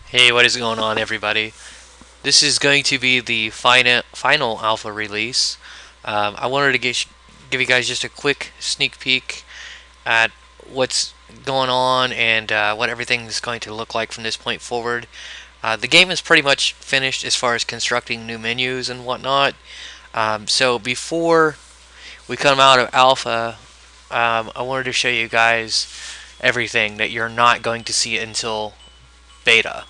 Hey, what is going on, everybody? This is going to be the final alpha release. I wanted to give you guys just a quick sneak peek at what's going on and what everything is going to look like from this point forward. The game is pretty much finished as far as constructing new menus and whatnot. So before we come out of alpha, I wanted to show you guys everything that you're not going to see until beta.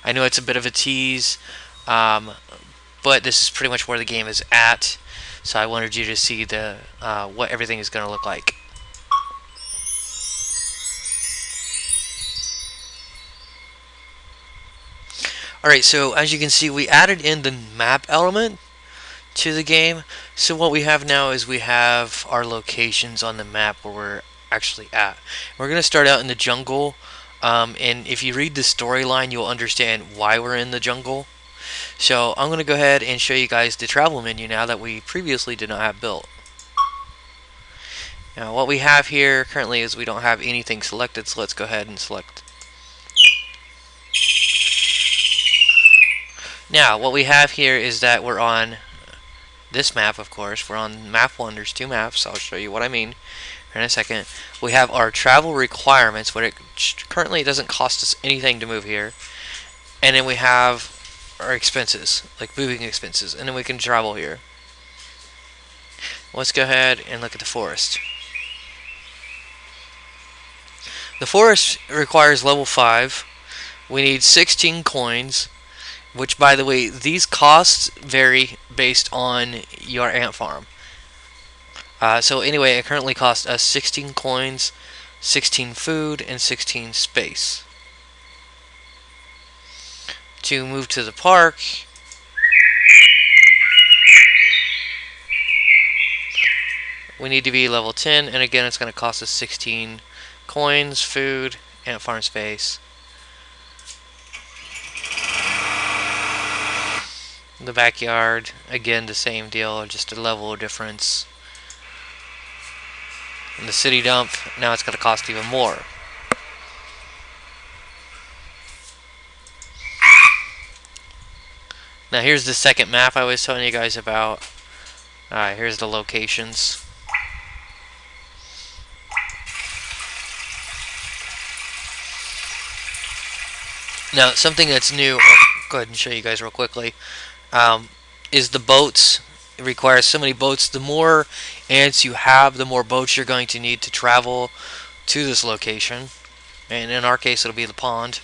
I know it's a bit of a tease, um, but this is pretty much where the game is at. So I wanted you to see the what everything is going to look like. Alright, so as you can see, we added in the map element to the game. So what we have now is we have our locations on the map where we're actually at. We're going to start out in the jungle. And if you read the storyline, you'll understand why we're in the jungle. So I'm going to go ahead and show you guys the travel menu now that we previously did not have built. Now what we have here currently is we don't have anything selected, so let's go ahead and select. Now what we have here is that we're on this map, of course. We're on map 1. There's 2 maps. I'll show you what I mean in a second. We have our travel requirements, but currently it doesn't cost us anything to move here. And then we have our expenses, like moving expenses, and then we can travel here. Let's go ahead and look at the forest. The forest requires level 5. We need 16 coins, which, by the way, these costs vary based on your ant farm. So anyway, it currently costs us 16 coins, 16 food, and 16 space. To move to the park, we need to be level 10, and again it's going to cost us 16 coins, food, and farm space. The backyard, again the same deal, just a level difference. And the city dump, now it's going to cost even more. Now here's the second map I was telling you guys about. Alright, here's the locations. Now something that's new, I'll go ahead and show you guys real quickly, is the boats. It requires so many boats. The more ants you have, the more boats you're going to need to travel to this location. And in our case, it'll be the pond.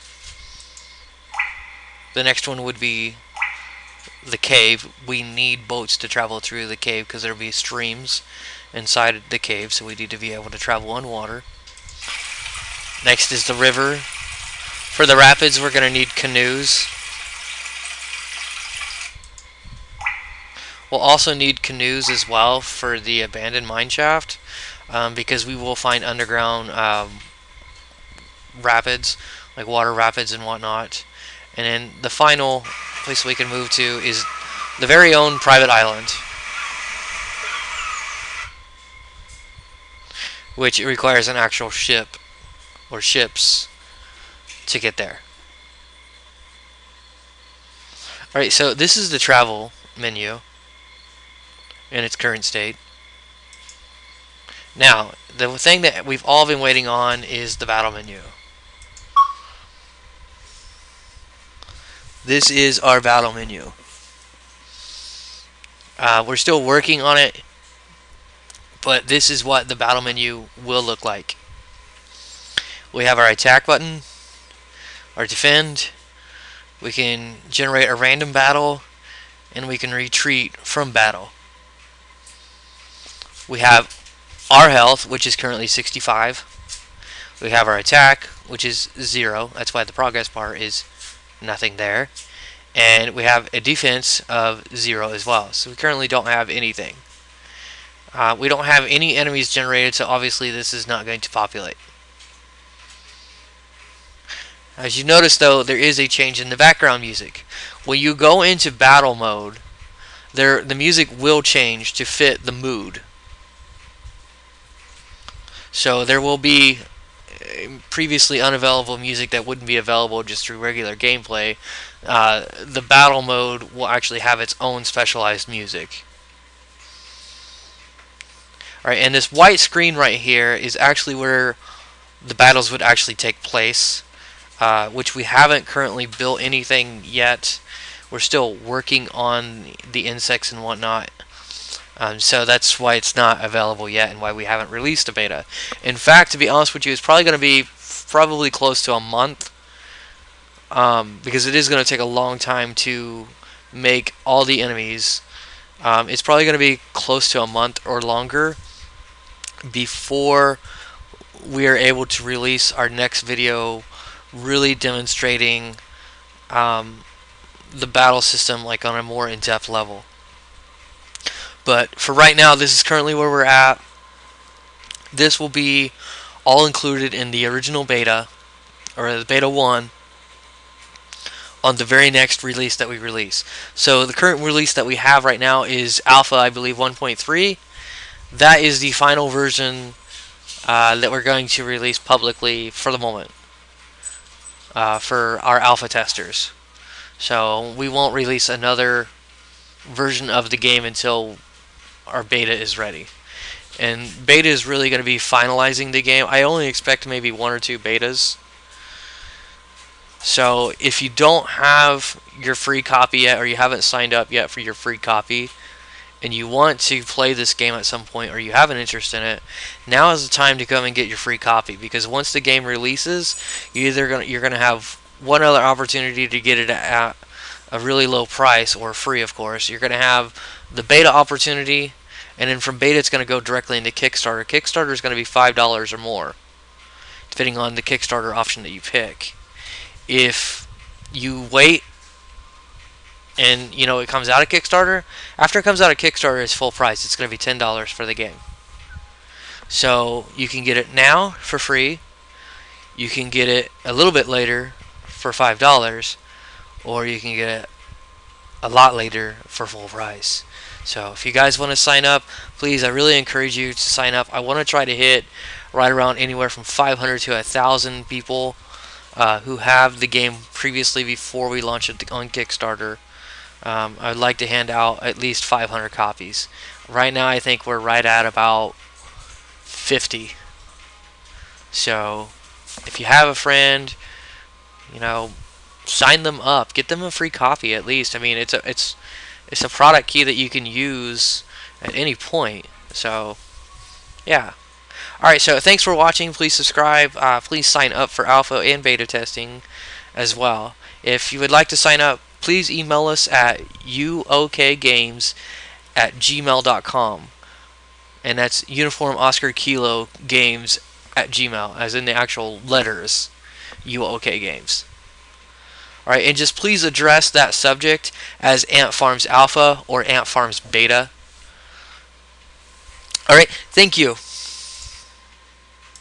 The next one would be the cave. We need boats to travel through the cave because there'll be streams inside the cave, so we need to be able to travel on water. Next is the river. For the rapids, we're going to need canoes. We'll also need canoes as well for the abandoned mine shaft, because we will find underground rapids, like water rapids and whatnot. And then the final place we can move to is the very own private island, which it requires an actual ship or ships to get there. Alright, so this is the travel menu in its current state. Now, the thing that we've all been waiting on is the battle menu. This is our battle menu. We're still working on it, but this is what the battle menu will look like. We have our attack button, our defend, we can generate a random battle, and we can retreat from battle. We have our health, which is currently 65. We have our attack, which is 0. That's why the progress bar is nothing there. And we have a defense of 0 as well. So we currently don't have anything. We don't have any enemies generated, so obviously this is not going to populate. As you notice, though, there is a change in the background music. When you go into battle mode, the music will change to fit the mood. So there will be previously unavailable music that wouldn't be available just through regular gameplay. The battle mode will actually have its own specialized music. Alright, and this white screen right here is actually where the battles would actually take place, which we haven't currently built anything yet. We're still working on the insects and whatnot. So that's why it's not available yet and why we haven't released a beta. In fact, to be honest with you, it's probably going to be probably close to a month, because it is going to take a long time to make all the enemies. It's probably going to be close to a month or longer before we are able to release our next video really demonstrating the battle system like on a more in-depth level. But for right now, this is currently where we're at. This will be all included in the original beta, or the beta 1, on the very next release that we release. So the current release that we have right now is alpha, I believe, 1.3. That is the final version that we're going to release publicly for the moment, for our alpha testers. So we won't release another version of the game until our beta is ready. And beta is really going to be finalizing the game. I only expect maybe 1 or 2 betas. So if you don't have your free copy yet, or you haven't signed up yet for your free copy, and you want to play this game at some point, or you have an interest in it, now is the time to come and get your free copy. Because once the game releases, you're gonna have one other opportunity to get it at a really low price, or free, of course. You're gonna have the beta opportunity, and then from beta it's gonna go directly into Kickstarter. Kickstarter is gonna be $5 or more, depending on the Kickstarter option that you pick. If you wait and it comes out of Kickstarter, after it comes out of Kickstarter, it's full price. It's going to be $10 for the game. So you can get it now for free. You can get it a little bit later for $5, or you can get it a lot later for full price. So if you guys want to sign up, please, I really encourage you to sign up. I want to try to hit right around anywhere from 500 to 1,000 people who have the game previously before we launch it on Kickstarter. I'd like to hand out at least 500 copies. Right now I think we're right at about 50. So if you have a friend, sign them up. Get them a free copy at least. I mean, it's a product key that you can use at any point. So yeah. Alright, so thanks for watching. Please subscribe. Please sign up for alpha and beta testing as well. If you would like to sign up, please email us at uokgames@gmail.com. And that's Uniform Oscar Kilo Games at Gmail, as in the actual letters, UOK Games. Alright, and just please address that subject as Ant Farms Alpha or Ant Farms Beta. Alright, thank you.